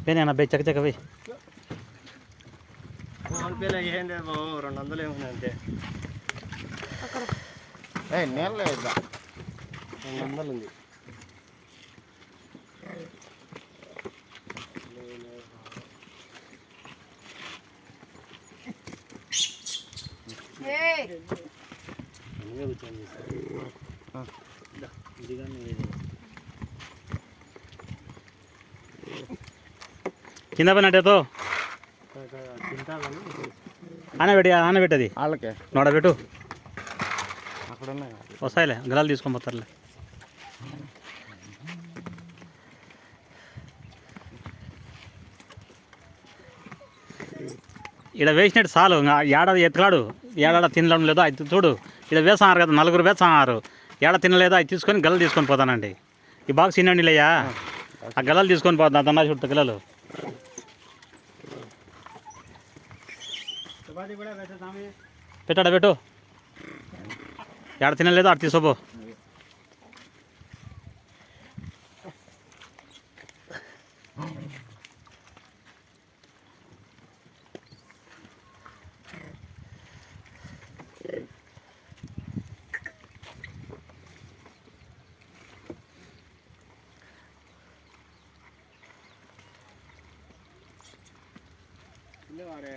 పోయినా బై చక్క పోయి ఫోన్పేలో ఏం లేదు బాబు 200 ఏముంది అంతే నీళ్ళు లేదు 200 ఉంది కింద పడినట్టేతో ఆనబెట్టది వాళ్ళకే నోడబెట్టు అక్కడ ఉన్నాయి వస్తాయిలే గలాలు తీసుకొని పోతారులే ఇక్కడ వేసినట్టు చాలు ఏడాది ఎత్తుకాడు ఏడాడ తినడం లేదో అది చూడు ఇక్కడ వేస్తున్నారు కదా 4 వేస్తున్నారు ఏడ తినలేదో అది తీసుకొని గల్లలు తీసుకొని పోతానండి ఈ బాక్స్ తినండిలేయ్యా ఆ గల్లలు తీసుకొని పోతా అదన్నా చుట్టూ గల్లలు పెట్టాడా పెట్టు ఏడ తినలేదో అటు తీసుకోపో వాడే